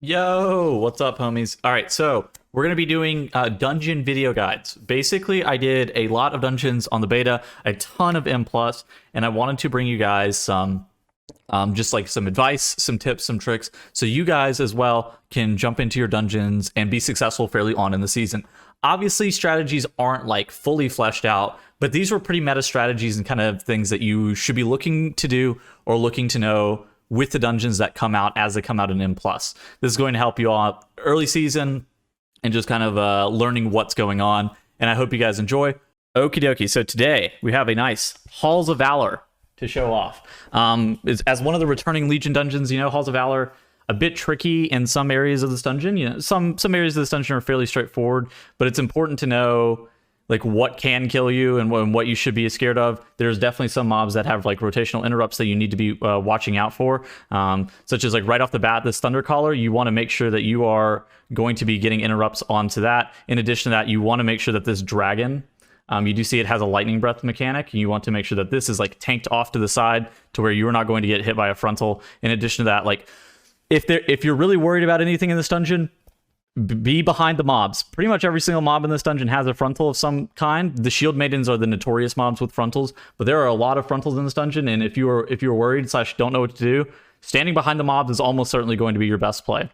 Yo, what's up, homies? All right, so we're going to be doing dungeon video guides. Basically, I did a lot of dungeons on the beta, a ton of M+, and I wanted to bring you guys some just like some advice, some tips, some tricks, so you guys as well can jump into your dungeons and be successful fairly on in the season. Obviously, strategies aren't like fully fleshed out, but these were pretty meta strategies and kind of things that you should be looking to do or looking to know with the dungeons that come out as they come out in M+. This is going to help you out early season and just kind of learning what's going on, and I hope you guys enjoy. Okie dokie, so today we have a nice Halls of Valor to show off. As one of the returning Legion dungeons, you know, Halls of Valor, a bit tricky in some areas of this dungeon. You know, some areas of this dungeon are fairly straightforward, but it's important to know like what can kill you and what you should be scared of. There's definitely some mobs that have like rotational interrupts that you need to be watching out for, such as like right off the bat, this Thundercaller. You want to make sure that you are going to be getting interrupts onto that. In addition to that, you want to make sure that this dragon, you do see it has a lightning breath mechanic, and you want to make sure that this is like tanked off to the side to where you're not going to get hit by a frontal. In addition to that, like if you're really worried about anything in this dungeon, be behind the mobs. Pretty much every single mob in this dungeon has a frontal of some kind. The shield maidens are the notorious mobs with frontals, but there are a lot of frontals in this dungeon, and if you're worried / don't know what to do, standing behind the mobs is almost certainly going to be your best play.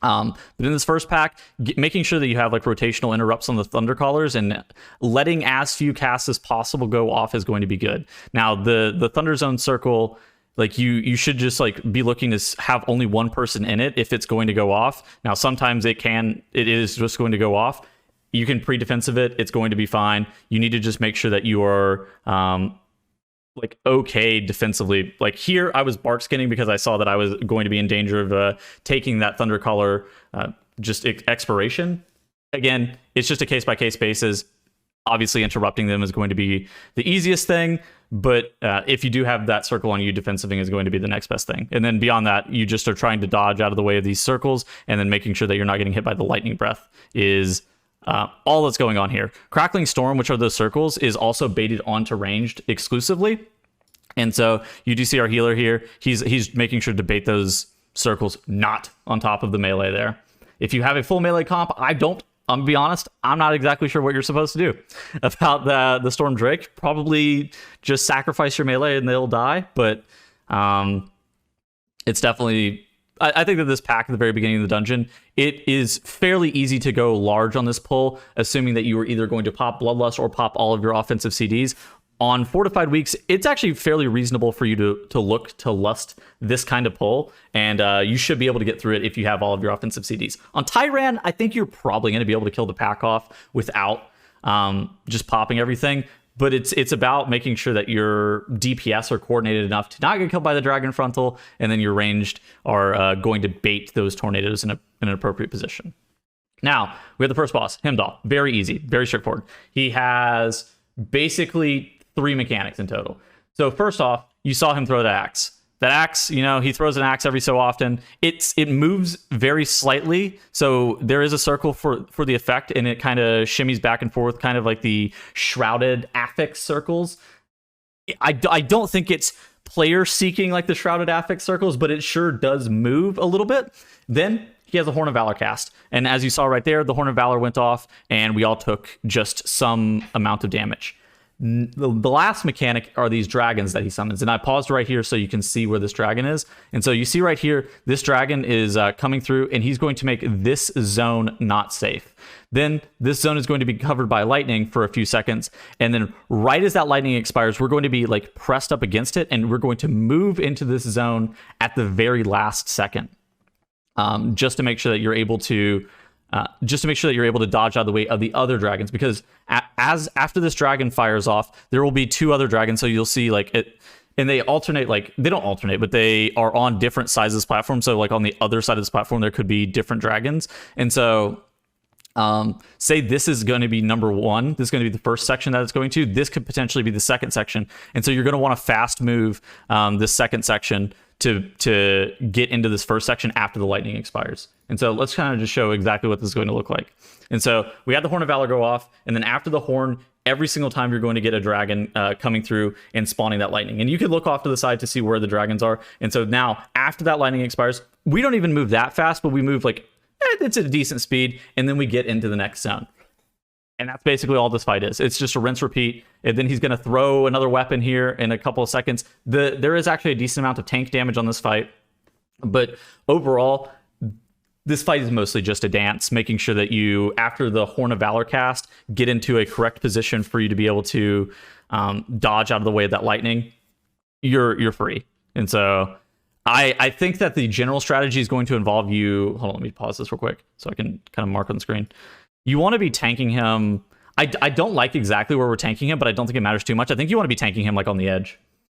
But in this first pack, making sure that you have like rotational interrupts on the Thundercallers and letting as few casts as possible go off is going to be good. Now, the Thunder Zone circle, like you should just like be looking to have only one person in it if it's going to go off. Now, sometimes it is just going to go off. You can pre-defensive it. It's going to be fine. You need to just make sure that you are like okay defensively. Like here, I was bark skinning because I saw that I was going to be in danger of taking that Thundercaller just expiration. Again, it's just a case-by-case basis. Obviously, interrupting them is going to be the easiest thing, but if you do have that circle on you, defensiving is going to be the next best thing. And then beyond that, you just are trying to dodge out of the way of these circles, and then making sure that you're not getting hit by the lightning breath is all that's going on here. Crackling Storm, which are those circles, is also baited onto ranged exclusively. And so you do see our healer here. He's making sure to bait those circles not on top of the melee there. If you have a full melee comp, I'm gonna be honest, I'm not exactly sure what you're supposed to do about the Storm Drake. Probably just sacrifice your melee and they'll die, but it's definitely... I think that this pack at the very beginning of the dungeon, it is fairly easy to go large on this pull, assuming that you are either going to pop Bloodlust or pop all of your offensive CDs. On Fortified Weeks, it's actually fairly reasonable for you to look to lust this kind of pull, and you should be able to get through it if you have all of your offensive CDs. On Tyran, I think you're probably going to be able to kill the pack off without just popping everything, but it's about making sure that your DPS are coordinated enough to not get killed by the Dragon Frontal, and then your ranged are going to bait those tornadoes in an appropriate position. Now, we have the first boss, Hymdal. Very easy, very straightforward. He has basically 3 mechanics in total. So first off, you saw him throw that axe. That axe, you know, he throws an axe every so often. It moves very slightly, so there is a circle for the effect, and it kind of shimmies back and forth, kind of like the shrouded affix circles. I don't think it's player seeking like the shrouded affix circles, but it sure does move a little bit. Then he has a Horn of Valor cast, and as you saw right there, the Horn of Valor went off, and we all took just some amount of damage. The last mechanic are these dragons that he summons, and I paused right here so you can see where this dragon is. And so you see right here, this dragon is coming through, and he's going to make this zone not safe. Then this zone is going to be covered by lightning for a few seconds, and then right as that lightning expires, we're going to be like pressed up against it, and we're going to move into this zone at the very last second, just to make sure that you're able to dodge out of the way of the other dragons, because after this dragon fires off, there will be 2 other dragons. So you'll see like it, and they alternate, like they don't alternate, but they are on different sizes of platform. So like on the other side of this platform, there could be different dragons. And so say this is going to be number 1. This is going to be the first section that it's going to. This could potentially be the second section. And so you're going to want to fast move this second section to get into this first section after the lightning expires. And so let's kind of just show exactly what this is going to look like. And so we had the Horn of Valor go off, and then after the horn, every single time you're going to get a dragon coming through and spawning that lightning. And you can look off to the side to see where the dragons are. And so now, after that lightning expires, we don't even move that fast, but we move like, it's at a decent speed, and then we get into the next zone. And that's basically all this fight is. It's just a rinse repeat, and then he's going to throw another weapon here in a couple of seconds. There is actually a decent amount of tank damage on this fight, but overall, this fight is mostly just a dance, making sure that you, after the Horn of Valor cast, get into a correct position for you to be able to dodge out of the way of that lightning. You're free. And so I think that the general strategy is going to involve you... Hold on, let me pause this real quick so I can kind of mark on the screen. You want to be tanking him... I don't like exactly where we're tanking him, but I don't think it matters too much. I think you want to be tanking him like on the edge.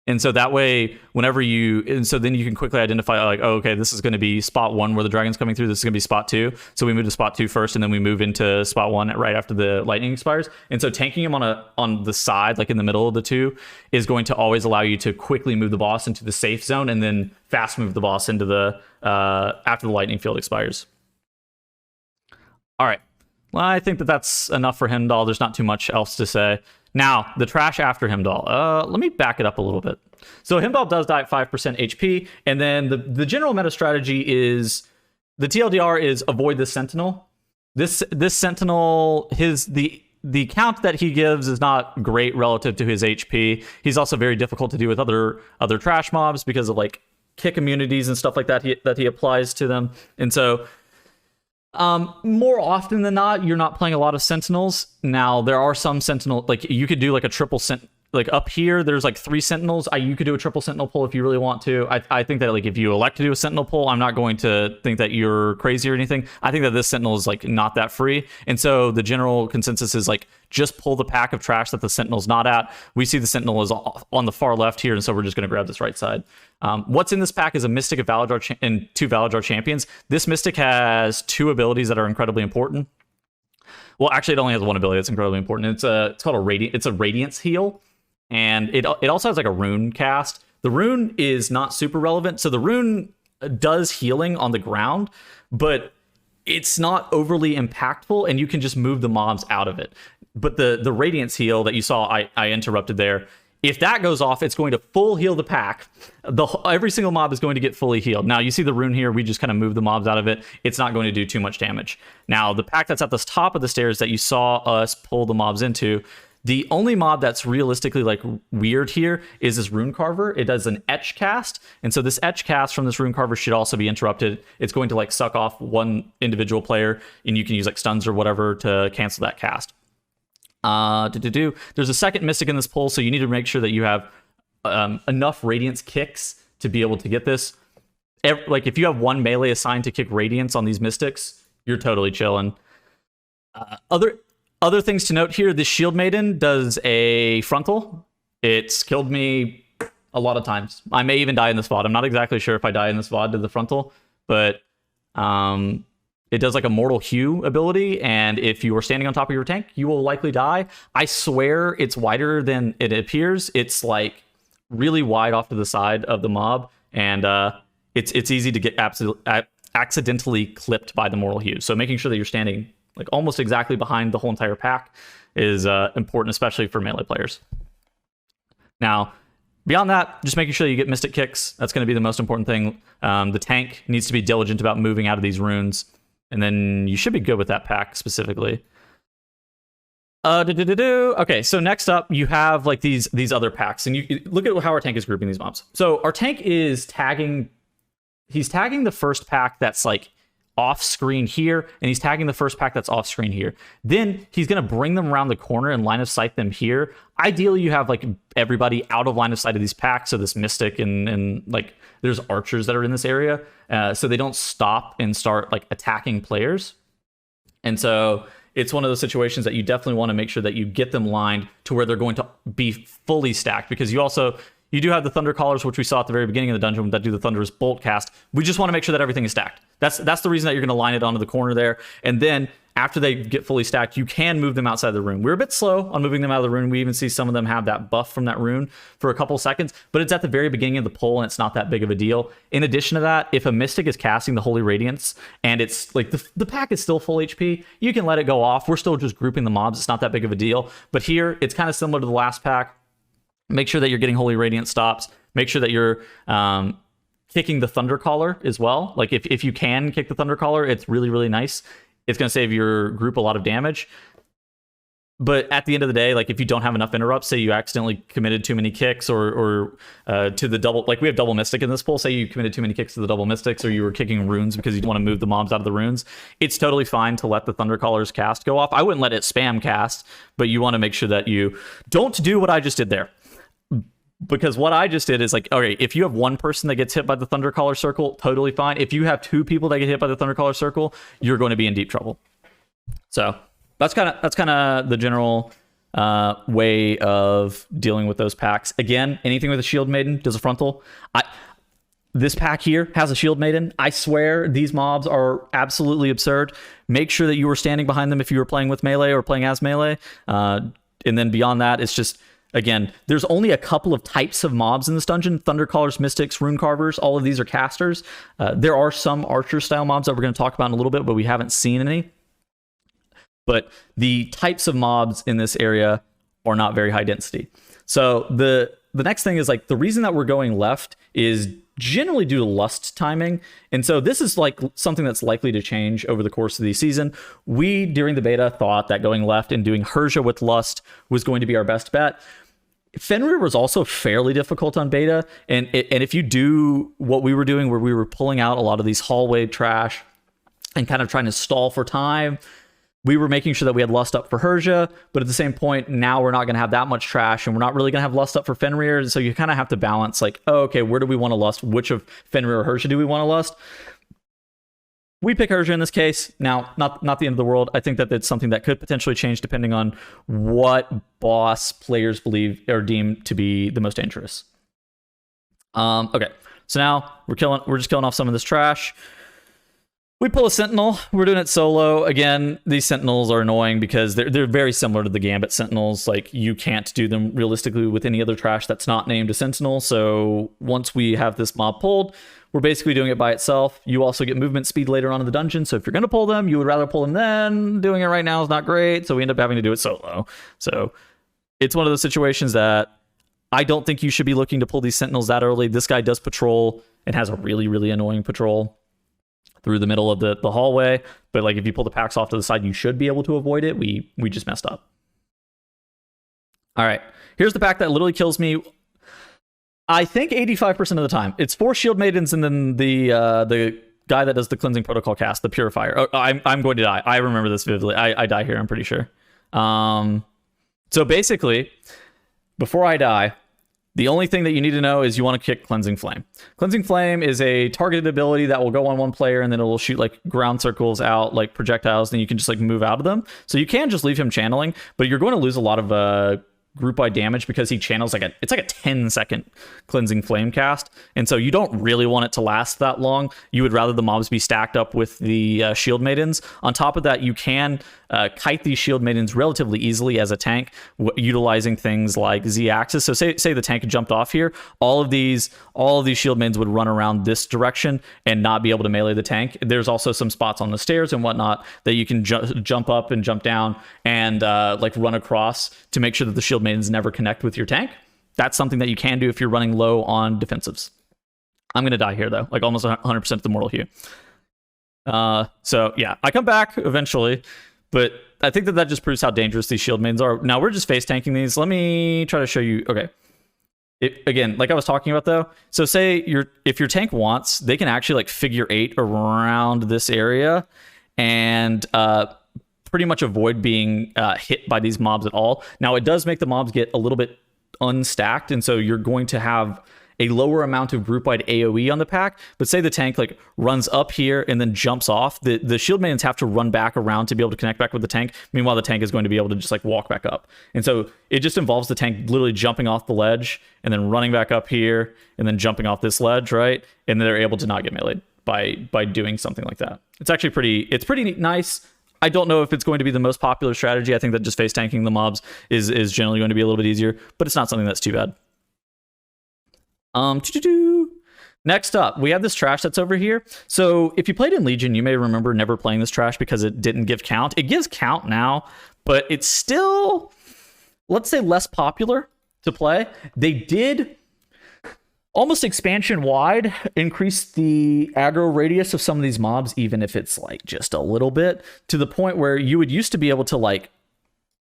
And so that way, whenever you... And so then you can quickly identify, like, oh, okay, this is going to be spot 1 where the dragon's coming through. This is going to be spot 2. So we move to spot 2 first, and then we move into spot 1 right after the lightning expires. And so tanking him on the side, like in the middle of the two, is going to always allow you to quickly move the boss into the safe zone and then fast move the boss into the... after the lightning field expires. All right. Well, I think that that's enough for Hymdal. There's not too much else to say. Now, the trash after Hymdal. Let me back it up a little bit. So Hymdal does die at 5% HP, and then the general meta strategy is... The TLDR is avoid this Sentinel. This Sentinel, the count that he gives is not great relative to his HP. He's also very difficult to do with other trash mobs because of like kick immunities and stuff like that that he applies to them. And so... more often than not, you're not playing a lot of Sentinels. Now, there are some Sentinel, like you could do like a triple like up here, there's like 3 Sentinels. You could do a triple Sentinel pull if you really want to. I think that like if you elect to do a Sentinel pull, I'm not going to think that you're crazy or anything. I think that this Sentinel is like not that free. And so the general consensus is like, just pull the pack of trash that the Sentinel's not at. We see the Sentinel is on the far left here, and so we're just going to grab this right side. What's in this pack is a Mystic of Valadar and 2 Valadar champions. This Mystic has 2 abilities that are incredibly important. Well, actually, it only has 1 ability that's incredibly important. It's called a Radiance heal, and it also has like a rune cast. The rune is not super relevant, so the rune does healing on the ground, but it's not overly impactful, and you can just move the mobs out of it. But the Radiance heal that you saw, I interrupted there. If that goes off, it's going to full heal the pack. Every single mob is going to get fully healed. Now, you see the rune here. We just kind of move the mobs out of it. It's not going to do too much damage. Now, the pack that's at the top of the stairs that you saw us pull the mobs into, the only mob that's realistically like weird here is this Rune Carver. It does an etch cast, and so this etch cast from this Rune Carver should also be interrupted. It's going to like suck off one individual player, and you can use like stuns or whatever to cancel that cast. There's a second Mystic in this pull, so you need to make sure that you have enough Radiance kicks to be able to get this. Like if you have 1 melee assigned to kick Radiance on these Mystics, you're totally chilling. Other things to note here, this Shield Maiden does a frontal. It's killed me a lot of times. I may even die in this VOD. I'm not exactly sure if I die in this VOD to the frontal, but it does like a Mortal Hue ability, and if you are standing on top of your tank, you will likely die. I swear it's wider than it appears. It's like really wide off to the side of the mob, and it's easy to get accidentally clipped by the Mortal Hue. So making sure that you're standing like almost exactly behind the whole entire pack is important, especially for melee players. Now, beyond that, just making sure you get Mystic kicks. That's going to be the most important thing. The tank needs to be diligent about moving out of these runes, and then you should be good with that pack specifically. Okay, so next up, you have like these other packs, and you look at how our tank is grouping these mobs. So our tank is tagging. He's tagging the first pack that's like off screen here, and he's tagging the first pack that's off screen here. Then he's going to bring them around the corner and line of sight them here. Ideally, you have like everybody out of line of sight of these packs, so this Mystic and like there's archers that are in this area, so they don't stop and start like attacking players. And so it's one of those situations that you definitely want to make sure that you get them lined to where they're going to be fully stacked, because you do have the Thunder Callers, which we saw at the very beginning of the dungeon that do the Thunderous Bolt cast. We just want to make sure that everything is stacked. That's the reason that you're going to line it onto the corner there. And then after they get fully stacked, you can move them outside the rune. We're a bit slow on moving them out of the rune. We even see some of them have that buff from that rune for a couple seconds, but it's at the very beginning of the pull, and it's not that big of a deal. In addition to that, if a Mystic is casting the Holy Radiance and it's like the pack is still full HP, you can let it go off. We're still just grouping the mobs. It's not that big of a deal. But here, it's kind of similar to the last pack. Make sure that you're getting Holy Radiant stops. Make sure that you're kicking the Thundercaller as well. Like if you can kick the Thundercaller, it's really, really nice. It's going to save your group a lot of damage. But at the end of the day, like if you don't have enough interrupts, say you accidentally committed too many kicks or to the double, like we have double mystic in this pool, say you committed too many kicks to the double mystics, or you were kicking runes because you want to move the mobs out of the runes, it's totally fine to let the Thundercaller's cast go off. I wouldn't let it spam cast, but you want to make sure that you don't do what I just did there. Because what I just did is like, okay, if you have one person that gets hit by the Thundercaller circle, totally fine. If you have two people that get hit by the Thundercaller circle, you're going to be in deep trouble. So that's kind of the general way of dealing with those packs. Again, anything with a Shield Maiden does a frontal. This pack here has a Shield Maiden. I swear these mobs are absolutely absurd. Make sure that you were standing behind them if you were playing with melee or playing as melee. And then beyond that, it's just, again, there's only a couple of types of mobs in this dungeon. Thundercallers, Mystics, Rune Carvers, all of these are casters. There are some Archer-style mobs that we're going to talk about in a little bit, but we haven't seen any. But the types of mobs in this area are not very high density. So the next thing is like the reason that we're going left is generally due to lust timing. And so this is like something that's likely to change over the course of the season. We, during the beta, thought that going left and doing Hyjra with lust was going to be our best bet. Fenryr was also fairly difficult on beta. And if you do what we were doing, where we were pulling out a lot of these hallway trash and kind of trying to stall for time, we were making sure that we had lust up for Hyjra, but at the same point, now we're not going to have that much trash, and we're not really going to have lust up for Fenryr. So you kind of have to balance, like, oh, okay, where do we want to lust? Which of Fenryr or Hyjra do we want to lust? We pick Hyjra in this case. Now, not the end of the world. I think that it's something that could potentially change depending on what boss players believe or deem to be the most dangerous. Okay, so now we're just killing off some of this trash. We pull a Sentinel. We're doing it solo. Again, these Sentinels are annoying because they're very similar to the Gambit Sentinels. Like, you can't do them realistically with any other trash that's not named a Sentinel. So once we have this mob pulled, we're basically doing it by itself. You also get movement speed later on in the dungeon. So if you're going to pull them, you would rather pull them then. Doing it right now is not great. So we end up having to do it solo. So it's one of those situations that I don't think you should be looking to pull these Sentinels that early. This guy does patrol and has a really, really annoying patrol through the middle of the hallway, but like if you pull the packs off to the side, you should be able to avoid it. We just messed up. All right, here's the pack that literally kills me. I think 85% of the time. It's 4 Shield Maidens and then the guy that does the Cleansing Protocol cast, the Purifier. Oh, I'm going to die. I remember this vividly. I die here, I'm pretty sure. So basically, before I die, the only thing that you need to know is you want to kick Cleansing Flame. Cleansing Flame is a targeted ability that will go on one player and then it will shoot like ground circles out like projectiles, and you can just like move out of them. So you can just leave him channeling, but you're going to lose a lot of group-wide damage because he channels it's like a 10-second Cleansing Flame cast, and so you don't really want it to last that long. You would rather the mobs be stacked up with the Shield Maidens. On top of that, you can kite these Shield Maidens relatively easily as a tank, utilizing things like Z-axis. So say the tank jumped off here, all of these Shield Maidens would run around this direction and not be able to melee the tank. There's also some spots on the stairs and whatnot that you can jump up and jump down and like run across to make sure that the Shield Maidens never connect with your tank. That's something that you can do if you're running low on defensives. I'm going to die here, though, like almost 100% of the mortal hue. So, yeah, I come back eventually, but I think that just proves how dangerous these Shield Maidens are. Now, we're just face tanking these. Let me try to show you. Okay. Again, like I was talking about, though, so say if your tank wants, they can actually like figure 8 around this area and pretty much avoid being hit by these mobs at all. Now, it does make the mobs get a little bit unstacked, and so you're going to have a lower amount of group-wide AoE on the pack. But say the tank like runs up here and then jumps off, the Shield Maidens have to run back around to be able to connect back with the tank. Meanwhile, the tank is going to be able to just like walk back up. And so it just involves the tank literally jumping off the ledge and then running back up here and then jumping off this ledge, right? And they're able to not get meleeed by doing something like that. It's actually pretty nice. I don't know if it's going to be the most popular strategy. I think that just face tanking the mobs is generally going to be a little bit easier, but it's not something that's too bad. Next up, we have this trash that's over here. So if you played in Legion, you may remember never playing this trash because it didn't give count. It gives count now, but it's still, let's say, less popular to play. They did almost expansion wide, increase the aggro radius of some of these mobs, even if it's like just a little bit, to the point where you would used to be able to like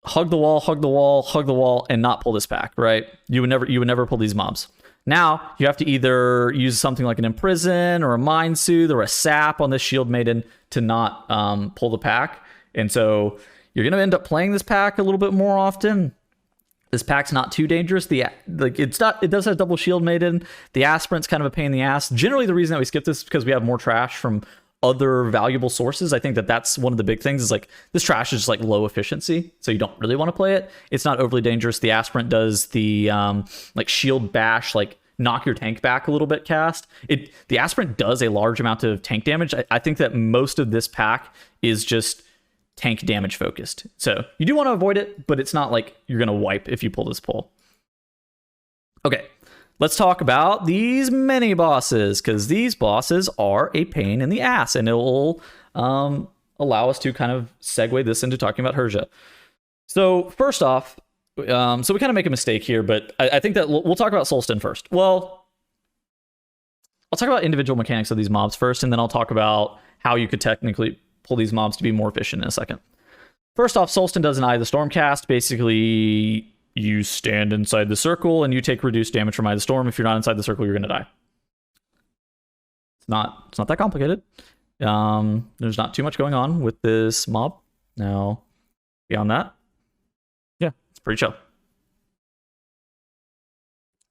hug the wall, hug the wall, hug the wall, and not pull this pack, right? You would never pull these mobs. Now you have to either use something like an Imprison or a Mind Soothe or a Sap on this Shield Maiden to not pull the pack. And so you're gonna end up playing this pack a little bit more often. This pack's not too dangerous. It does have double Shield Maiden. The Aspirant's kind of a pain in the ass. Generally, the reason that we skip this is because we have more trash from other valuable sources. I think that's one of the big things is like this trash is just like low efficiency, so you don't really want to play it. It's not overly dangerous. The Aspirant does the like Shield Bash, like knock your tank back a little bit cast. The Aspirant does a large amount of tank damage. I think that most of this pack is just tank damage focused. So you do want to avoid it, but it's not like you're going to wipe if you pull this pull. Okay, let's talk about these mini bosses, because these bosses are a pain in the ass, and it will allow us to kind of segue this into talking about Hyjra. So first off, so we kind of make a mistake here, but I think that we'll talk about Solstin first. Well, I'll talk about individual mechanics of these mobs first, and then I'll talk about how you could technically pull these mobs to be more efficient in a second. First off, Solstin does an Eye of the Storm cast. Basically, you stand inside the circle and you take reduced damage from Eye of the Storm. If you're not inside the circle, you're going to die. It's not that complicated. There's not too much going on with this mob. Now, beyond that, yeah, it's pretty chill.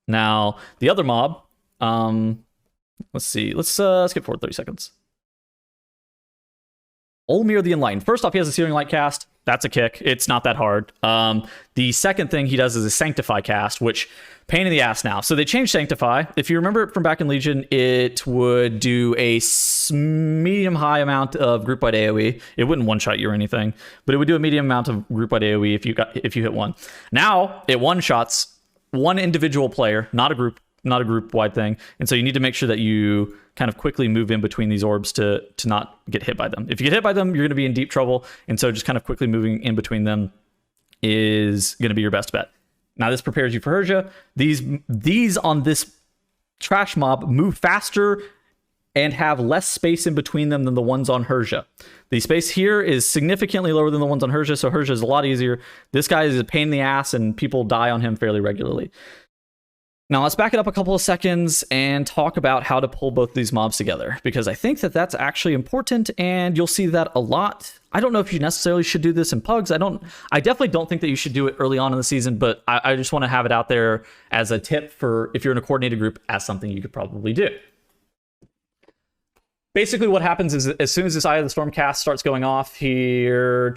Now, the other mob, let's see. Let's skip forward 30 seconds. Olmir the Enlightened. First off, he has a Searing Light cast. That's a kick. It's not that hard. The second thing he does is a Sanctify cast, which pain in the ass now. So they changed Sanctify. If you remember it from back in Legion, it would do a medium-high amount of group-wide AoE. It wouldn't one-shot you or anything, but it would do a medium amount of group-wide AoE if you hit one. Now it one-shots one individual player, not a group-wide thing. And so you need to make sure that you kind of quickly move in between these orbs to not get hit by them. If you get hit by them, you're going to be in deep trouble. And so just kind of quickly moving in between them is going to be your best bet. Now this prepares you for Hyjra. These on this trash mob move faster and have less space in between them than the ones on Hyjra. The space here is significantly lower than the ones on Hyjra, so Hyjra is a lot easier. This guy is a pain in the ass, and people die on him fairly regularly. Now let's back it up a couple of seconds and talk about how to pull both these mobs together, because I think that that's actually important, and you'll see that a lot. I don't know if you necessarily should do this in pugs. I definitely don't think that you should do it early on in the season, but I just want to have it out there as a tip for if you're in a coordinated group as something you could probably do. Basically what happens is as soon as this Eye of the Storm cast starts going off here,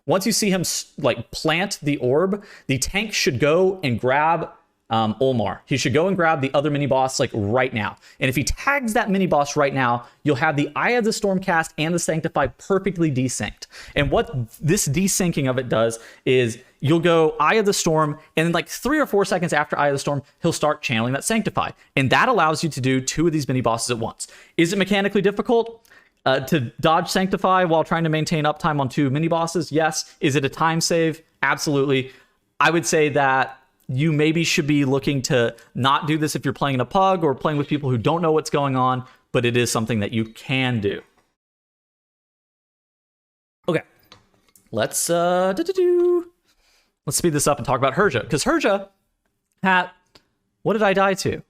once you see him like plant the orb, the tank should go and grab Olmar. He should go and grab the other mini boss like right now. And if he tags that mini boss right now, you'll have the Eye of the Storm cast and the Sanctify perfectly desynced. And what this desyncing of it does is you'll go Eye of the Storm, and then like 3 or 4 seconds after Eye of the Storm, he'll start channeling that Sanctify. And that allows you to do 2 of these mini bosses at once. Is it mechanically difficult to dodge Sanctify while trying to maintain uptime on 2 mini bosses? Yes. Is it a time save? Absolutely. I would say that you maybe should be looking to not do this if you're playing in a pug or playing with people who don't know what's going on, but it is something that you can do. Okay, let's speed this up and talk about Hyjra, because Hyjra, what did I die to?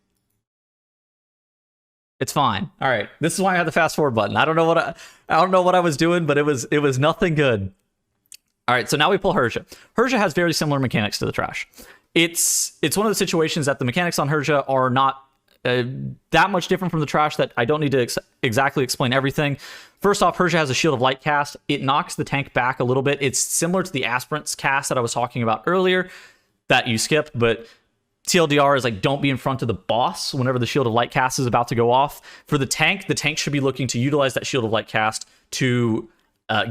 It's fine. All right, this is why I have the fast forward button. I don't know what I was doing, but it was nothing good. All right, so now we pull Hyjra. Hyjra has very similar mechanics to the trash. It's one of the situations that the mechanics on Hyjra are not that much different from the trash that I don't need to exactly explain everything. First off, Hyjra has a Shield of Light cast. It knocks the tank back a little bit. It's similar to the Aspirant's cast that I was talking about earlier that you skipped, but TLDR is like, don't be in front of the boss whenever the Shield of Light cast is about to go off. For the tank should be looking to utilize that Shield of Light cast to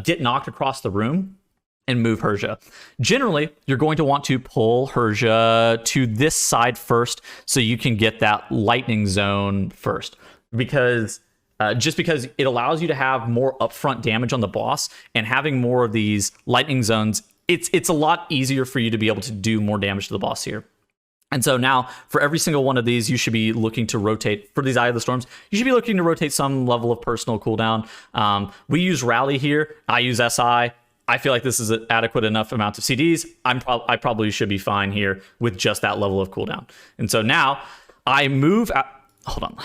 get knocked across the room and move Hyjra. Generally, you're going to want to pull Hyjra to this side first so you can get that lightning zone first, because just because it allows you to have more upfront damage on the boss, and having more of these lightning zones, it's a lot easier for you to be able to do more damage to the boss here. And so now for every single one of these, you should be looking to rotate. For these Eye of the Storms, you should be looking to rotate some level of personal cooldown. We use Rally here. I use SI. I feel like this is an adequate enough amount of CDs. I probably should be fine here with just that level of cooldown. And so now I move out. Hold on.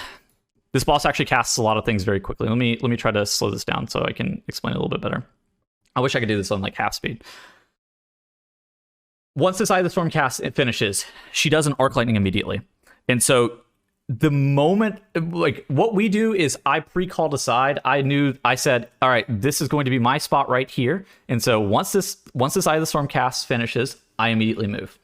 This boss actually casts a lot of things very quickly. Let me try to slow this down so I can explain it a little bit better. I wish I could do this on like half speed. Once this Eye of the Storm cast it finishes, she does an Arc Lightning immediately. And so the moment, like what we do is I pre-called aside. I said, all right, this is going to be my spot right here. And so once this Eye of the Storm cast finishes, I immediately move.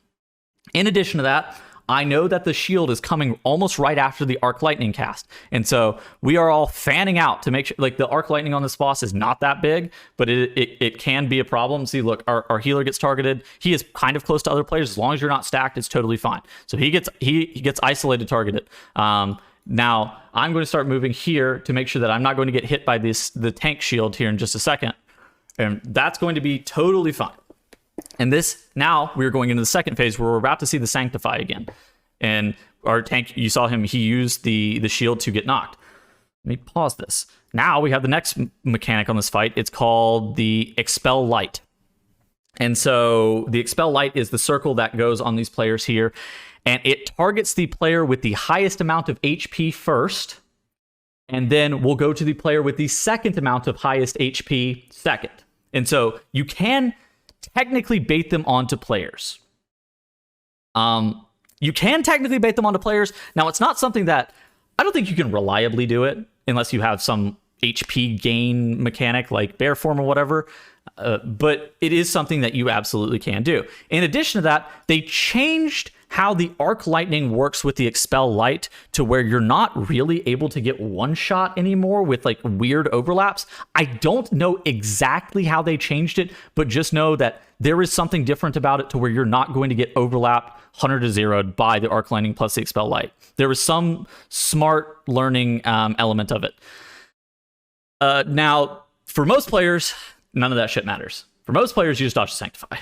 In addition to that, I know that the shield is coming almost right after the Arc Lightning cast. And so we are all fanning out to make sure, like the Arc Lightning on this boss is not that big, but it can be a problem. See, look, our healer gets targeted. He is kind of close to other players. As long as you're not stacked, it's totally fine. So he gets isolated targeted. Now I'm going to start moving here to make sure that I'm not going to get hit by the tank shield here in just a second. And that's going to be totally fine. And this, now we're going into the second phase where we're about to see the Sanctify again. And our tank, you saw him, he used the shield to get knocked. Let me pause this. Now we have the next mechanic on this fight. It's called the Expel Light. And so the Expel Light is the circle that goes on these players here. And it targets the player with the highest amount of HP first. And then we'll go to the player with the second amount of highest HP second. And so you can technically bait them onto players. You can technically bait them onto players. Now, it's not something that I don't think you can reliably do it unless you have some HP gain mechanic like bear form or whatever. But it is something that you absolutely can do. In addition to that, they changed how the Arc Lightning works with the Expel Light to where you're not really able to get one shot anymore with like weird overlaps. I don't know exactly how they changed it, but just know that there is something different about it to where you're not going to get overlapped 100 to 0'd by the Arc Lightning plus the Expel Light. There is some smart learning element of it. Now, for most players, none of that shit matters. For most players, you just dodge the Sanctify.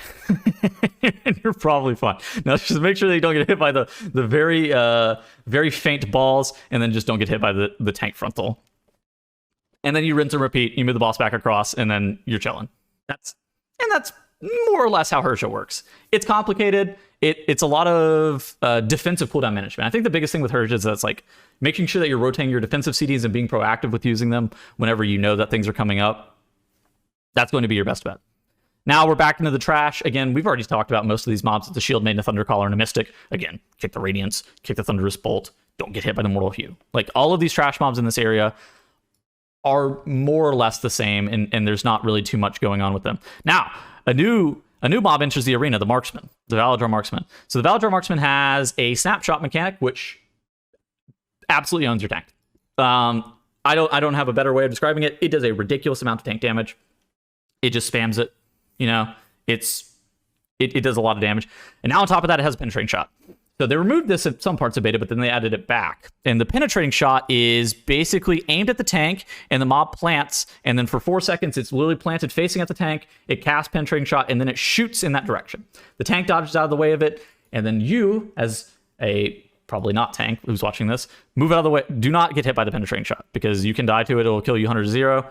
And you're probably fine. Now, just make sure that you don't get hit by the very faint balls, and then just don't get hit by the tank frontal. And then you rinse and repeat. You move the boss back across, and then you're chilling. That's more or less how Hyjra works. It's complicated. It's a lot of defensive cooldown management. I think the biggest thing with Hyjra is that it's like making sure that you're rotating your defensive CDs and being proactive with using them whenever you know that things are coming up. That's going to be your best bet. Now we're back into the trash. Again, we've already talked about most of these mobs. It's a Shield Maiden, a Thundercaller, and a Mystic. Again, kick the Radiance, kick the Thunderous Bolt. Don't get hit by the Mortal Hue. Like, all of these trash mobs in this area are more or less the same, and there's not really too much going on with them. Now, a new mob enters the arena, the Marksman, the Valador Marksman. So the Valador Marksman has a Snapshot mechanic, which absolutely owns your tank. I don't have a better way of describing it. It does a ridiculous amount of tank damage. It just spams it. You know, it does a lot of damage. And now on top of that, it has a penetrating shot. So they removed this in some parts of beta, but then they added it back. And the penetrating shot is basically aimed at the tank, and the mob plants, and then for 4 seconds, it's literally planted facing at the tank. It casts penetrating shot, and then it shoots in that direction. The tank dodges out of the way of it, and then you, as a probably not tank who's watching this, move out of the way. Do not get hit by the penetrating shot, because you can die to it. It'll kill you 100 to 0.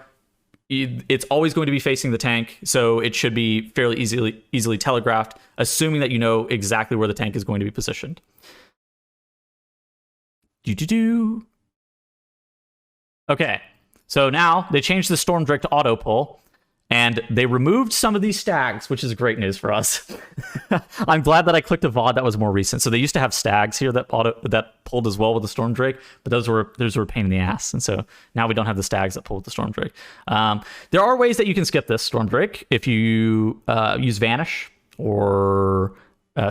It's always going to be facing the tank, so it should be fairly easily telegraphed, assuming that you know exactly where the tank is going to be positioned. Okay, so now they changed the Storm Drake to auto pull, and they removed some of these stags, which is great news for us. I'm glad that I clicked a VOD that was more recent. So they used to have stags here that pulled as well with the Storm Drake, but those were a pain in the ass. And so now we don't have the stags that pull with the Storm Drake. There are ways that you can skip this Storm Drake if you use Vanish or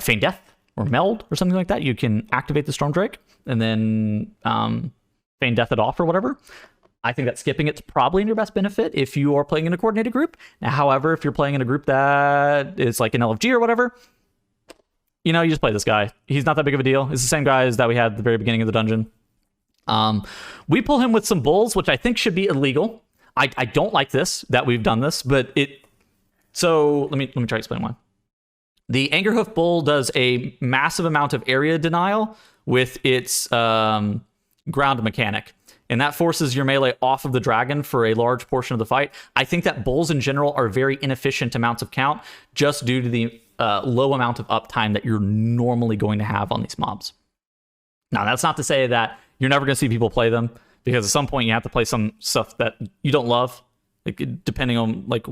Feign Death or Meld or something like that. You can activate the Storm Drake and then Feign Death it off or whatever. I think that skipping it's probably in your best benefit if you are playing in a coordinated group. Now, however, if you're playing in a group that is like an LFG or whatever, you know, you just play this guy. He's not that big of a deal. It's the same guys that we had at the very beginning of the dungeon. We pull him with some bulls, which I think should be illegal. I don't like this, that we've done this, but so let me try to explain why. The Angerhoof Bull does a massive amount of area denial with its ground mechanic, and that forces your melee off of the dragon for a large portion of the fight. I think that bulls in general are very inefficient amounts of count just due to the low amount of uptime that you're normally going to have on these mobs. Now, that's not to say that you're never going to see people play them, because at some point you have to play some stuff that you don't love, like depending on like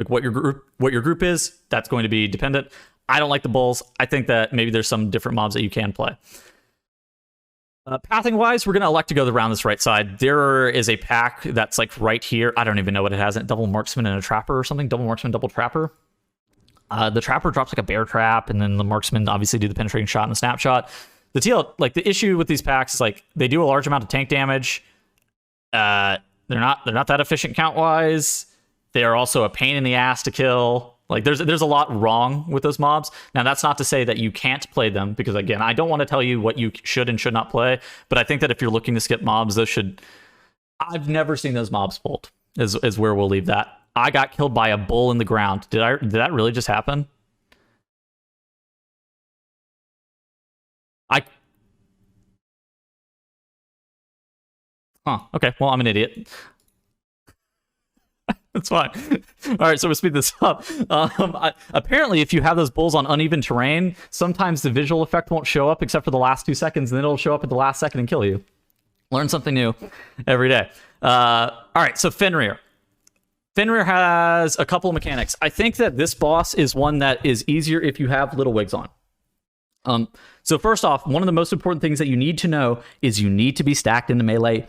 what your group is. That's going to be dependent. I don't like the bulls. I think that maybe there's some different mobs that you can play. Pathing wise, we're going to elect to go around this right side. There is a pack that's like right here. I don't even know what it has. Double marksman and a trapper or something. Double marksman, double trapper. The trapper drops like a bear trap, and then the marksman obviously do the penetrating shot and the snapshot. The issue with these packs is like they do a large amount of tank damage. They're not that efficient count wise. They are also a pain in the ass to kill. Like there's a lot wrong with those mobs. Now, that's not to say that you can't play them, because again, I don't want to tell you what you should and should not play, but I think that if you're looking to skip mobs, those should... I've never seen those mobs pulled, is where we'll leave that. I got killed by a bull in the ground. Did that really just happen? Okay, well, I'm an idiot. That's fine. All right, so we'll speed this up. Apparently, if you have those bulls on uneven terrain, sometimes the visual effect won't show up except for the last 2 seconds, and then it'll show up at the last second and kill you. Learn something new every day. All right, so Fenryr. Fenryr has a couple of mechanics. I think that this boss is one that is easier if you have little wigs on. So first off, one of the most important things that you need to know is you need to be stacked into melee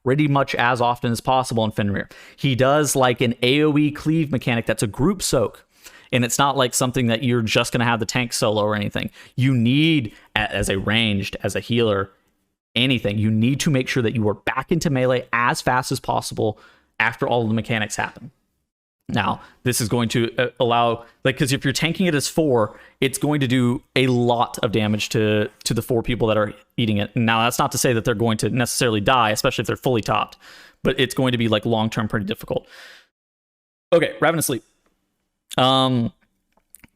pretty much as often as possible in Fenryr. He does like an AoE cleave mechanic that's a group soak, and it's not like something that you're just going to have the tank solo or anything. You need, as a ranged, as a healer, anything, you need to make sure that you are back into melee as fast as possible after all of the mechanics happen. Now, this is going to allow, like, because if you're tanking it as 4, it's going to do a lot of damage to the 4 people that are eating it. Now, that's not to say that they're going to necessarily die, especially if they're fully topped, but it's going to be like long-term pretty difficult. Okay, Ravenous Leap.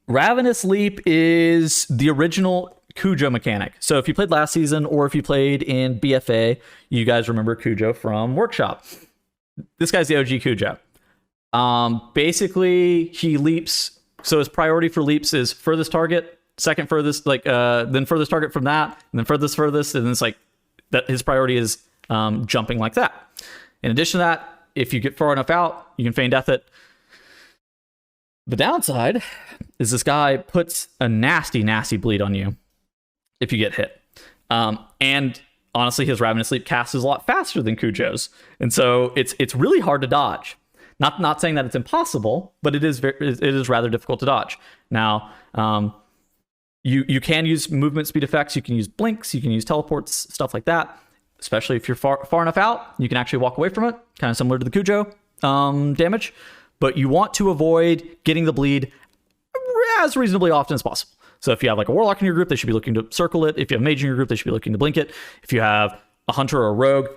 Ravenous Leap is the original Cujo mechanic. So if you played last season, or if you played in BFA, you guys remember Cujo from Workshop. This guy's the OG Cujo. Basically he leaps, so his priority for leaps is furthest target, second furthest, like then furthest target from that, and then furthest, and then it's like that his priority is jumping like that. In addition to that, if you get far enough out, you can feign death it. The downside is this guy puts a nasty bleed on you if you get hit. And honestly, his Ravenous Leap cast is a lot faster than Cujo's, and so it's really hard to dodge. Not saying that it's impossible, but it is rather difficult to dodge. Now, you can use movement speed effects, you can use blinks, you can use teleports, stuff like that. Especially if you're far enough out, you can actually walk away from it, kind of similar to the Cujo damage. But you want to avoid getting the bleed as reasonably often as possible. So if you have like a Warlock in your group, they should be looking to circle it. If you have a Mage in your group, they should be looking to blink it. If you have a Hunter or a Rogue,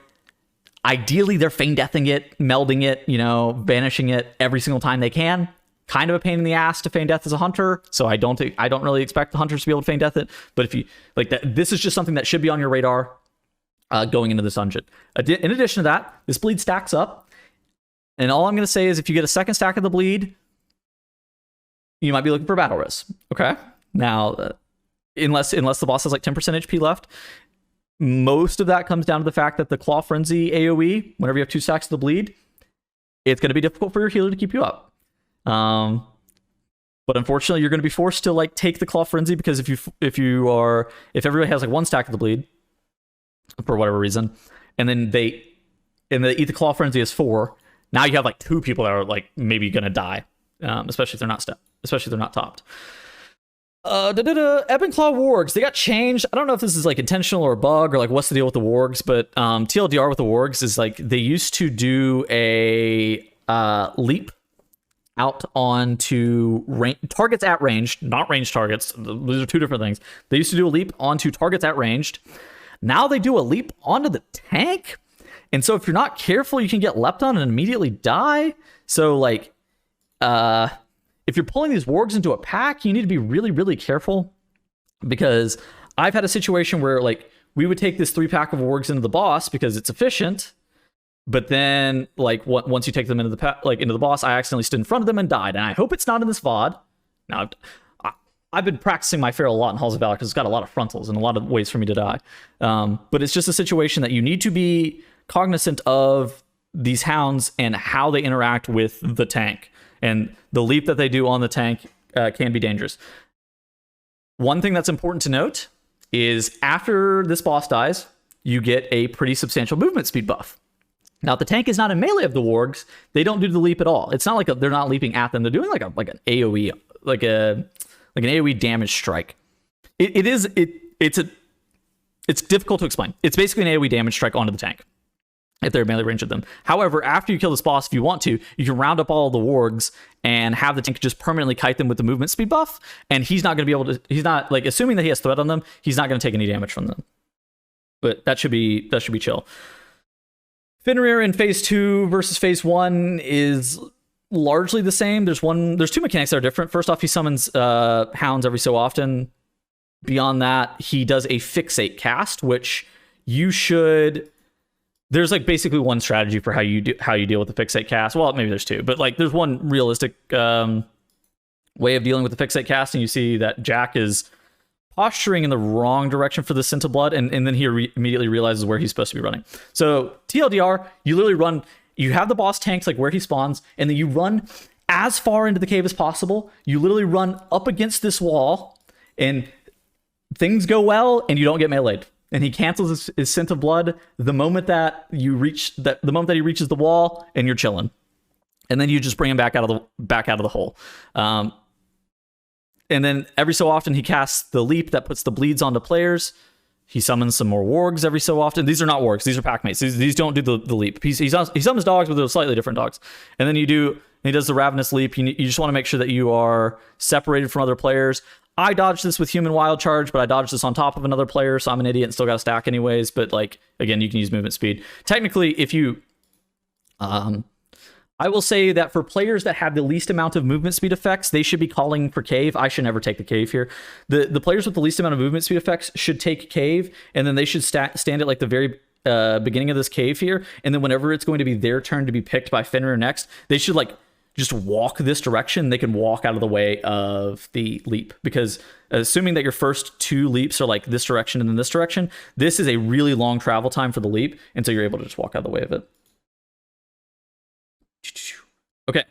ideally, they're feign deathing it, melding it, banishing it every single time they can. Kind of a pain in the ass to feign death as a hunter, so I don't really expect the hunters to be able to feign death it. But if you like that, this is just something that should be on your radar going into this dungeon. In addition to that, this bleed stacks up, and all I'm going to say is if you get a second stack of the bleed, you might be looking for battle risk. Okay, now unless the boss has like 10% HP left. Most of that comes down to the fact that the Claw Frenzy AoE, whenever you have 2 stacks of the bleed, it's going to be difficult for your healer to keep you up. But unfortunately, you're going to be forced to like take the Claw Frenzy, because if everybody has like 1 stack of the bleed for whatever reason, and then they eat the Claw Frenzy as 4, now you have like 2 people that are like maybe going to die, especially if they're not topped. Ebb and Claw wargs, they got changed. I don't know if this is like intentional or a bug, or like what's the deal with the wargs, but TLDR with the wargs is like they used to do a leap out onto targets at range, not ranged targets. Those are 2 different things. They used to do a leap onto targets at ranged. Now they do a leap onto the tank, and so if you're not careful, you can get leapt on and immediately die. So like if you're pulling these wargs into a pack, you need to be really, really careful, because I've had a situation where like we would take this 3-pack of wargs into the boss because it's efficient, but then like once you take them into the boss, I accidentally stood in front of them and died. And I hope it's not in this VOD. Now I've been practicing my feral a lot in Halls of Valor because it's got a lot of frontals and a lot of ways for me to die. But it's just a situation that you need to be cognizant of these hounds and how they interact with the tank. And the leap that they do on the tank can be dangerous. One thing that's important to note is after this boss dies, you get a pretty substantial movement speed buff. Now, if the tank is not in melee of the wargs, they don't do the leap at all. It's not like they're not leaping at them. They're doing like an AoE, like an AoE damage strike. It's difficult to explain. It's basically an AoE damage strike onto the tank if they're melee range of them. However, after you kill this boss, if you want to, you can round up all the wargs and have the tank just permanently kite them with the movement speed buff, and he's not going to be able to. He's not like, assuming that he has threat on them, he's not going to take any damage from them. But that should be chill. Fenryr in phase 2 versus phase 1 is largely the same. There's 2 mechanics that are different. First off, he summons hounds every so often. Beyond that, he does a fixate cast, which you should. There's like basically one strategy for how you deal with the fixate cast. Well, maybe there's 2, but like there's one realistic way of dealing with the fixate cast, and you see that Jack is posturing in the wrong direction for the Scent of Blood, and then he immediately realizes where he's supposed to be running. So TLDR, you literally run. You have the boss tanked like where he spawns, and then you run as far into the cave as possible. You literally run up against this wall, and things go well, and you don't get meleeed. And he cancels his Scent of Blood the moment that he reaches the wall, and you're chilling. And then you just bring him back out of the hole. And then every so often he casts the leap that puts the bleeds onto players. He summons some more wargs every so often. These are not wargs. These are packmates. These don't do the leap. He summons dogs, but they're slightly different dogs. And then he does the Ravenous Leap. You just want to make sure that you are separated from other players. I dodged this with Human Wild Charge, but I dodged this on top of another player, so I'm an idiot and still got to stack anyways. But like, again, you can use movement speed. Technically, if you... I will say that for players that have the least amount of movement speed effects, they should be calling for cave. I should never take the cave here. The players with the least amount of movement speed effects should take cave, and then they should stand at like the very beginning of this cave here, and then whenever it's going to be their turn to be picked by Fenryr next, they should like just walk this direction. They can walk out of the way of the leap, because assuming that your first 2 leaps are like this direction and then this direction, this is a really long travel time for the leap, and so you're able to just walk out of the way of it. Okay.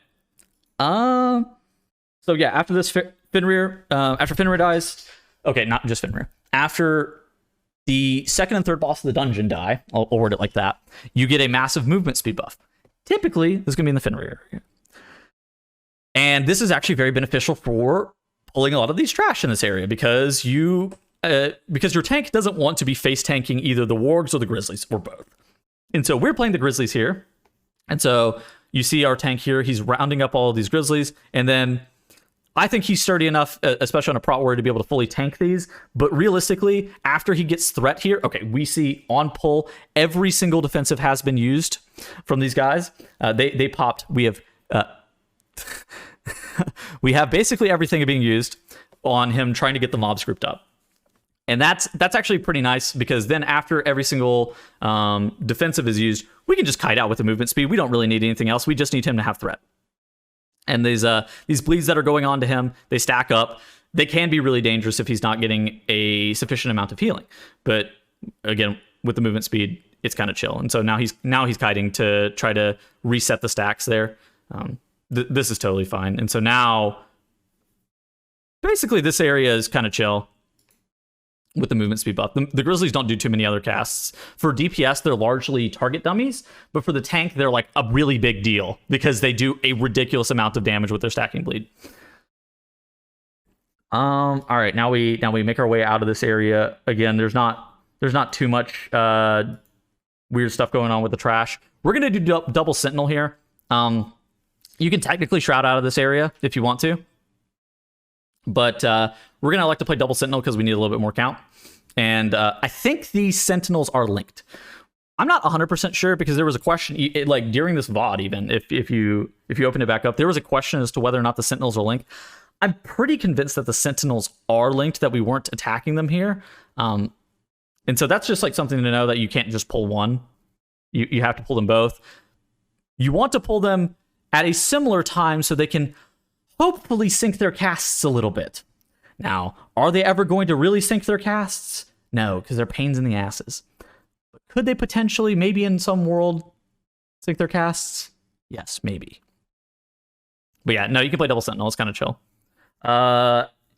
So yeah, after this Fenryr, after Fenryr dies, okay, not just Fenryr. After the second and third boss of the dungeon die, I'll word it like that, you get a massive movement speed buff. Typically, this is going to be in the Fenryr area. And this is actually very beneficial for pulling a lot of these trash in this area, because your tank doesn't want to be face tanking either the wargs or the grizzlies, or both. And so we're playing the grizzlies here. And so you see our tank here, he's rounding up all of these grizzlies, and then I think he's sturdy enough, especially on a prot warrior, to be able to fully tank these. But realistically, after he gets threat here, okay, we see on pull, every single defensive has been used from these guys. They popped. We have we have basically everything being used on him trying to get the mobs grouped up. And that's actually pretty nice, because then after every single defensive is used, we can just kite out with the movement speed. We don't really need anything else. We just need him to have threat. And these bleeds that are going on to him, they stack up. They can be really dangerous if he's not getting a sufficient amount of healing. But again, with the movement speed, it's kind of chill. And so now he's kiting to try to reset the stacks there. This is totally fine. And so now, basically, this area is kind of chill with the movement speed buff. The Grizzlies don't do too many other casts. For DPS, they're largely target dummies, but for the tank, they're like a really big deal, because they do a ridiculous amount of damage with their stacking bleed. All right, now we make our way out of this area. Again, there's not too much weird stuff going on with the trash. We're gonna do double sentinel here. You can technically shroud out of this area if you want to, but we're going to elect to play double sentinel because we need a little bit more count. And I think these sentinels are linked. I'm not 100% sure because there was a question, like during this VOD, even if you open it back up, there was a question as to whether or not the Sentinels are linked. I'm pretty convinced that the Sentinels are linked, that we weren't attacking them here. And so that's just like something to know, that you can't just pull one. You have to pull them both. You want to pull them at a similar time so they can hopefully sync their casts a little bit. Now, are they ever going to really sync their casts? No, because they're pains in the asses. But could they potentially, maybe in some world, sync their casts? Yes, maybe. But yeah, no, you can play double Sentinel. It's kind of chill.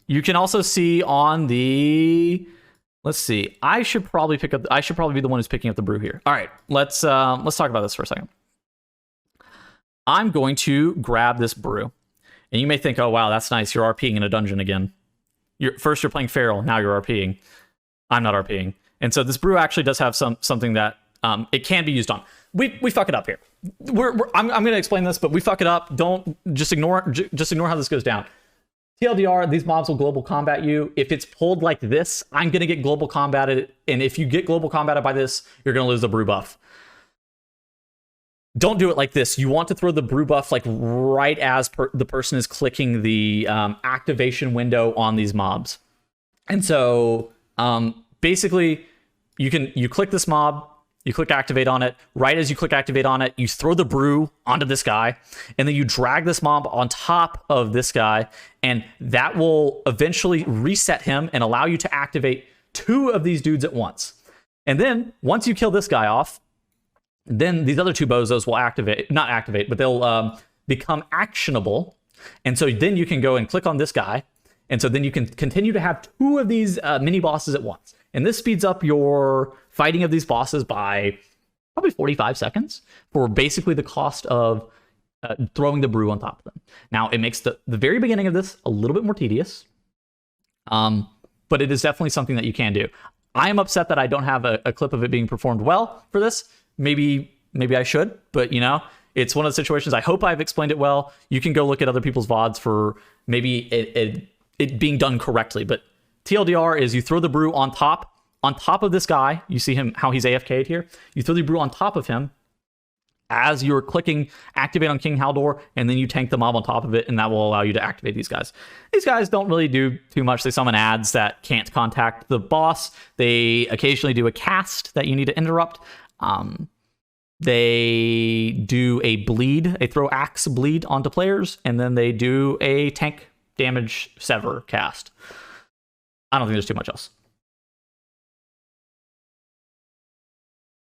You can also see on the... Let's see. I should probably be the one who's picking up the brew here. All right, let's talk about this for a second. I'm going to grab this brew. And you may think, oh, wow, that's nice. You're RPing in a dungeon again. First you're playing Feral, now you're RPing. I'm not RPing. And so this brew actually does have something that it can be used on. We fuck it up here. I'm going to explain this, but we fuck it up. Don't just ignore how this goes down. TLDR, these mobs will global combat you. If it's pulled like this, I'm going to get global combated. And if you get global combated by this, you're going to lose the brew buff. Don't do it like this. You want to throw the brew buff like right as the person is clicking the activation window on these mobs. And so basically, you click this mob, you click activate on it. Right as you click activate on it, you throw the brew onto this guy, and then you drag this mob on top of this guy, and that will eventually reset him and allow you to activate 2 of these dudes at once. And then once you kill this guy off, then these other 2 bozos will not activate, but they'll become actionable. And so then you can go and click on this guy. And so then you can continue to have 2 of these mini bosses at once. And this speeds up your fighting of these bosses by probably 45 seconds for basically the cost of throwing the brew on top of them. Now, it makes the very beginning of this a little bit more tedious, but it is definitely something that you can do. I am upset that I don't have a clip of it being performed well for this. Maybe I should, but it's one of the situations. I hope I've explained it well. You can go look at other people's VODs for maybe it being done correctly. But TLDR is you throw the brew on top of this guy. You see him, how he's AFK'd here. You throw the brew on top of him as you're clicking activate on King Haldor, and then you tank the mob on top of it, and that will allow you to activate these guys. These guys don't really do too much. They summon ads that can't contact the boss. They occasionally do a cast that you need to interrupt. They do a bleed, they throw axe bleed onto players, and then they do a tank damage sever cast. I don't think there's too much else.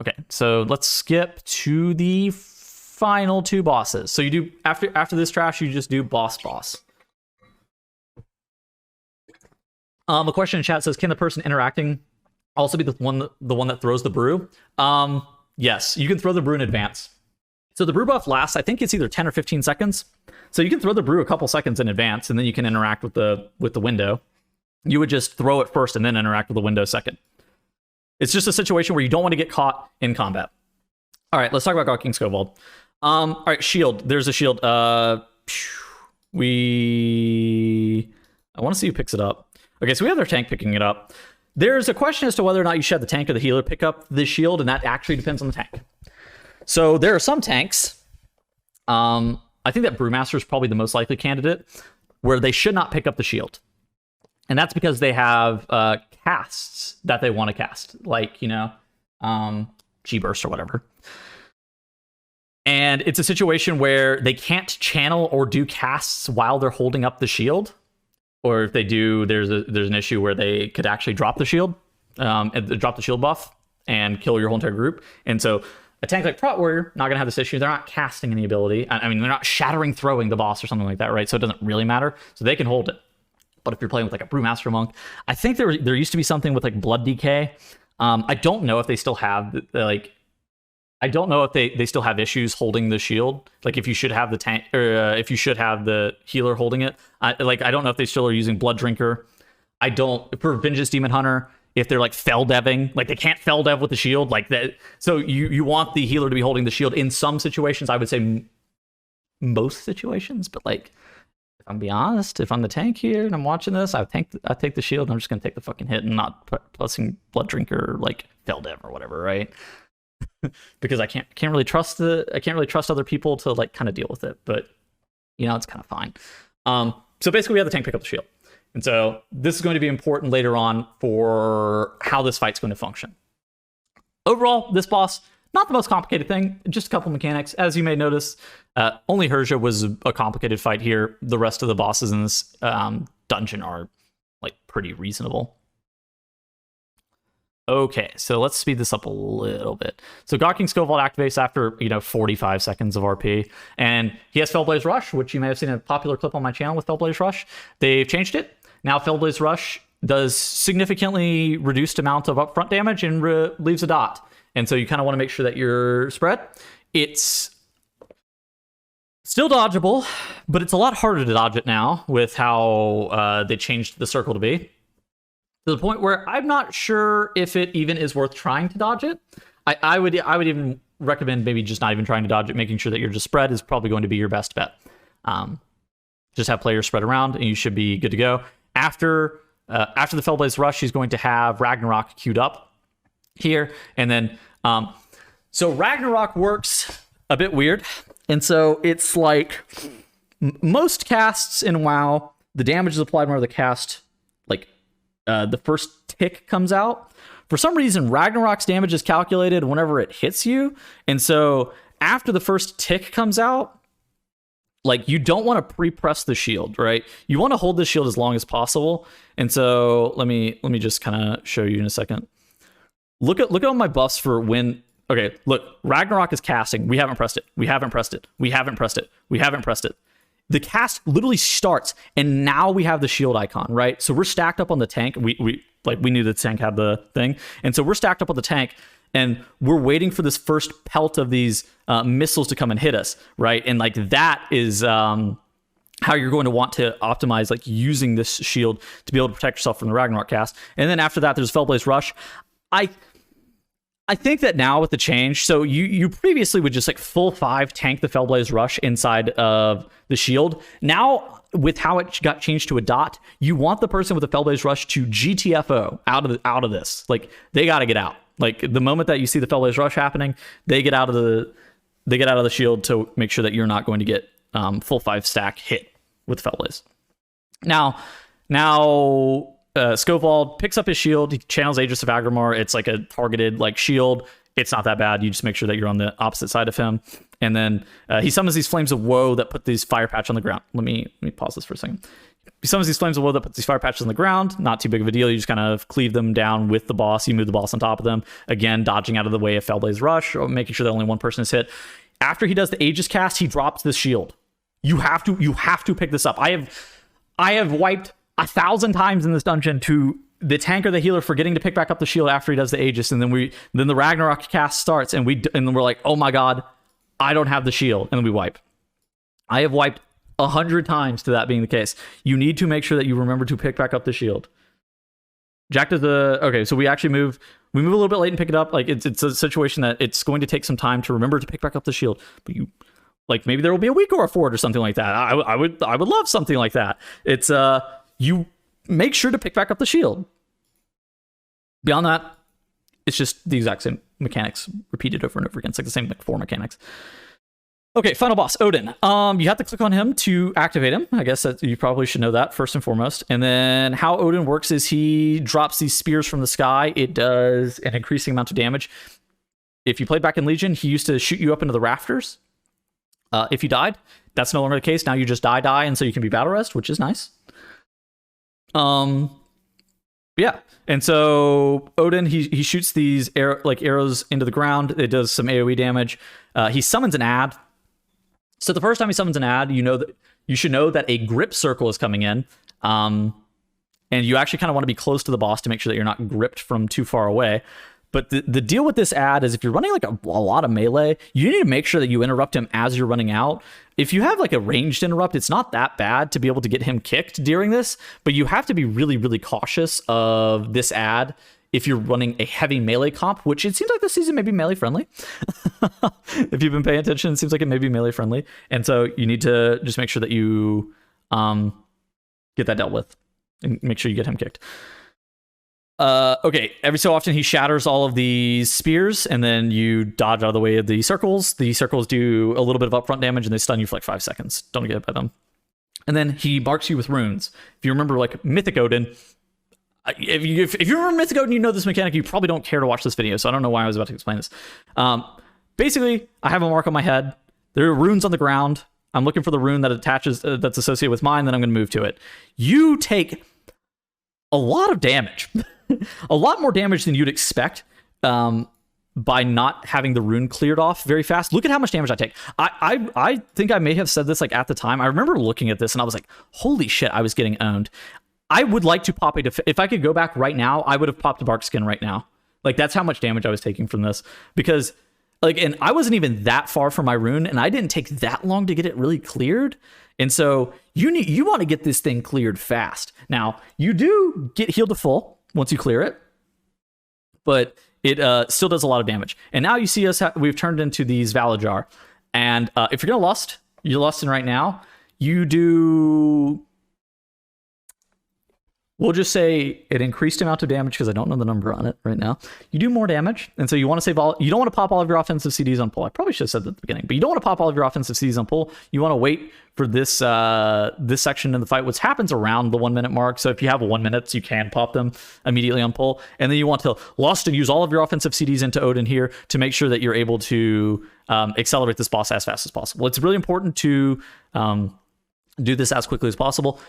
Okay, so let's skip to the final 2 bosses. So you do after this trash, you just do boss. A question in chat says, can the person interacting also be the one that throws the brew? Yes, you can throw the brew in advance. So the brew buff lasts, I think it's either 10 or 15 seconds. So you can throw the brew a couple seconds in advance, and then you can interact with the window. You would just throw it first and then interact with the window second. It's just a situation where you don't want to get caught in combat. All right, let's talk about God King Skovald. All right, shield. There's a shield. I want to see who picks it up. Okay, so we have their tank picking it up. There's a question as to whether or not you should have the tank or the healer pick up the shield, and that actually depends on the tank. So there are some tanks. I think that Brewmaster is probably the most likely candidate where they should not pick up the shield. And that's because they have casts that they want to cast, like, G-Burst or whatever. And it's a situation where they can't channel or do casts while they're holding up the shield. Or if they do, there's an issue where they could actually drop the shield, drop the shield buff, and kill your whole entire group. And so a tank like Prot Warrior, not going to have this issue. They're not casting any ability. I mean, they're not shattering throwing the boss or something like that, right? So it doesn't really matter. So they can hold it. But if you're playing with like a Brewmaster Monk, I think there used to be something with like Blood Decay. I don't know if they still have I don't know if they still have issues holding the shield. Like if you should have the tank or if you should have the healer holding it. I don't know if they still are using Blood Drinker. I don't for Vengeance Demon Hunter. If they're like fell deving, like they can't fell dev with the shield like that. So you want the healer to be holding the shield in some situations. I would say most situations, but like if I'm being honest, if I'm the tank here and I'm watching this, I take the shield. And I'm just gonna take the fucking hit and not pressing Blood Drinker or like fell dev or whatever, right? because I can't really trust other people to like kind of deal with it. But you know, it's kind of fine. So basically, we have the tank pick up the shield, and so this is going to be important later on for how this fight's going to function. Overall, this boss, not the most complicated thing, just a couple mechanics. As you may notice, only Hyjra was a complicated fight here. The rest of the bosses in this dungeon are like pretty reasonable. Okay, so let's speed this up a little bit. So God King Skovald activates after 45 seconds of RP, and he has Fellblaze Rush, which you may have seen a popular clip on my channel with Fellblaze Rush. They've changed it. Now Fellblaze Rush does significantly reduced amount of upfront damage and leaves a dot. And so you kind of want to make sure that you're spread. It's still dodgeable, but it's a lot harder to dodge it now with how they changed the circle to be. To the point where I'm not sure if it even is worth trying to dodge it. I would even recommend maybe just not even trying to dodge it. Making sure that you're just spread is probably going to be your best bet. Just have players spread around, and you should be good to go. After the Fellblaze Rush, he's going to have Ragnarok queued up here, and then so Ragnarok works a bit weird, and so it's like most casts in WoW, the damage is applied whenever the cast the first tick comes out. For some reason, Ragnarok's damage is calculated whenever it hits you. And so after the first tick comes out, like you don't want to pre-press the shield, right? You want to hold the shield as long as possible. And so let me just kind of show you in a second. Look at all my buffs for when. Okay, look, Ragnarok is casting. We haven't pressed it. We haven't pressed it. We haven't pressed it. We haven't pressed it. The cast literally starts, and now we have the shield icon, right? So we're stacked up on the tank. We knew the tank had the thing, and so we're stacked up on the tank, and we're waiting for this first pelt of these missiles to come and hit us, right? And like that is how you're going to want to optimize like using this shield to be able to protect yourself from the Ragnarok cast. And then after that, there's Fellblaze Rush. I think that now with the change, so you previously would just like full 5 tank the Fellblaze Rush inside of the shield. Now, with how it got changed to a dot, you want the person with the Fellblaze Rush to GTFO out of this. Like they got to get out. Like the moment that you see the Fellblaze Rush happening, they get out of the shield to make sure that you're not going to get full 5 stack hit with Fellblaze. Now. Skovald picks up his shield. He channels Aegis of Agrimar. It's like a targeted like shield. It's not that bad. You just make sure that you're on the opposite side of him. And then he summons these flames of woe that put these fire patch on the ground. Let me pause this for a second. He summons these flames of woe that put these fire patches on the ground. Not too big of a deal. You just kind of cleave them down with the boss. You move the boss on top of them. Again, dodging out of the way of Fellblaze Rush, or making sure that only one person is hit. After he does the Aegis cast, he drops this shield. You have to pick this up. I have wiped 1,000 times in this dungeon to the tank or the healer forgetting to pick back up the shield after he does the Aegis, and then the Ragnarok cast starts, and then we're like, oh my god, I don't have the shield, and then we wipe. I have wiped 100 times to that being the case. You need to make sure that you remember to pick back up the shield. Jack does okay, so we actually move a little bit late and pick it up. Like it's a situation that it's going to take some time to remember to pick back up the shield, but you. Like maybe there will be a week or a forward or something like that. I would love something like that. It's you make sure to pick back up the shield. Beyond that, it's just the exact same mechanics repeated over and over again. It's like the same like 4 mechanics. Okay, final boss, Odyn. You have to click on him to activate him. I guess that you probably should know that first and foremost. And then how Odyn works is he drops these spears from the sky. It does an increasing amount of damage. If you played back in Legion, he used to shoot you up into the rafters. If you died, that's no longer the case. Now you just die, and so you can be battle rest, which is nice. Yeah, and so Odyn he shoots these arrows into the ground. It does some AoE damage. He summons an ad. So the first time he summons an ad, you should know that a grip circle is coming in. And you actually kind of want to be close to the boss to make sure that you're not gripped from too far away. But the deal with this ad is if you're running like a lot of melee, you need to make sure that you interrupt him as you're running out. If you have like a ranged interrupt, it's not that bad to be able to get him kicked during this, but you have to be really, really cautious of this ad if you're running a heavy melee comp, which it seems like this season may be melee friendly. If you've been paying attention, it seems like it may be melee friendly. And so you need to just make sure that you get that dealt with and make sure you get him kicked. Okay, every so often he shatters all of these spears, and then you dodge out of the way of the circles. The circles do a little bit of upfront damage, and they stun you for like 5 seconds. Don't get hit by them. And then he marks you with runes. If you remember, like, Mythic Odyn, if you remember Mythic Odyn, you know this mechanic, you probably don't care to watch this video, so I don't know why I was about to explain this. Basically, I have a mark on my head. There are runes on the ground. I'm looking for the rune that attaches, that's associated with mine, then I'm going to move to it. You take a lot of damage. A lot more damage than you'd expect by not having the rune cleared off very fast. Look at how much damage I take. I think I may have said this like at the time. I remember looking at this and I was like, holy shit, I was getting owned. I would like to pop if I could go back right now, I would have popped a bark skin right now. Like, that's how much damage I was taking from this. Because, like, and I wasn't even that far from my rune, and I didn't take that long to get it really cleared. And so you want to get this thing cleared fast. Now, you do get healed to full once you clear it, but it still does a lot of damage. And now you see us, we've turned into these Valajar. And if you're going to lust, you're lusting right now, you do, we'll just say an increased amount of damage, because I don't know the number on it right now. You do more damage, and so you want to save you don't want to pop all of your offensive CDs on pull. I probably should have said that at the beginning, but you don't want to pop all of your offensive CDs on pull. You want to wait for this this section in the fight, which happens around the 1 minute mark. So if you have 1 minute, you can pop them immediately on pull, and then you want to lust and use all of your offensive CDs into Odyn here to make sure that you're able to accelerate this boss as fast as possible. It's really important to do this as quickly as possible.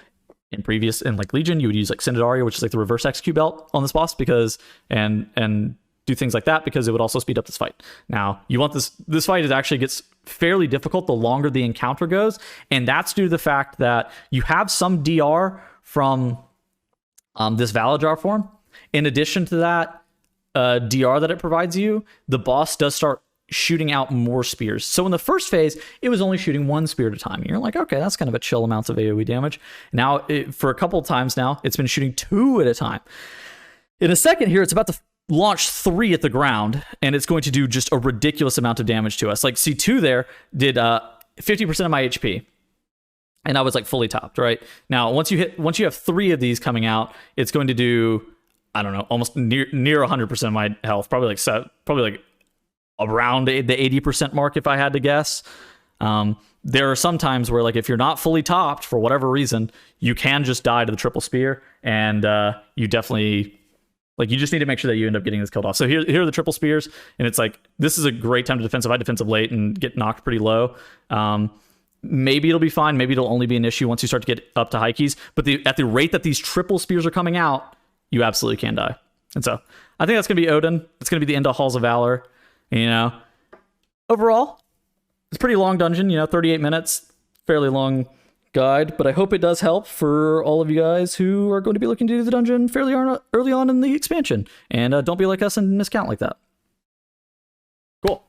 In like Legion, you would use like Cindedaria, which is like the reverse execute belt on this boss, because and do things like that, because it would also speed up this fight. Now, you want this fight, it actually gets fairly difficult the longer the encounter goes, and that's due to the fact that you have some DR from this Valajar form. In addition to that DR that it provides you, the boss does start shooting out more spears. So in the first phase, it was only shooting 1 spear at a time. You're like, okay, that's kind of a chill amount of AoE damage. Now, for a couple of times now, it's been shooting 2 at a time. In a second here, it's about to launch 3 at the ground, and it's going to do just a ridiculous amount of damage to us. Like C2 there did 50% of my HP, and I was like fully topped, right? Now, once you have 3 of these coming out, it's going to do, I don't know, almost near 100% of my health, probably like around the 80% mark, if I had to guess. There are some times where, like, if you're not fully topped for whatever reason, you can just die to the triple spear, and you definitely, like, you just need to make sure that you end up getting this killed off. So here are the triple spears, and it's like, this is a great time to defensive. I defensive late and get knocked pretty low. Maybe it'll be fine. Maybe it'll only be an issue once you start to get up to high keys. But at the rate that these triple spears are coming out, you absolutely can die. And so I think that's going to be Odyn. It's going to be the end of Halls of Valor. You know, overall, it's a pretty long dungeon, 38 minutes, fairly long guide, but I hope it does help for all of you guys who are going to be looking to do the dungeon fairly early on in the expansion. And don't be like us and miscount like that. Cool.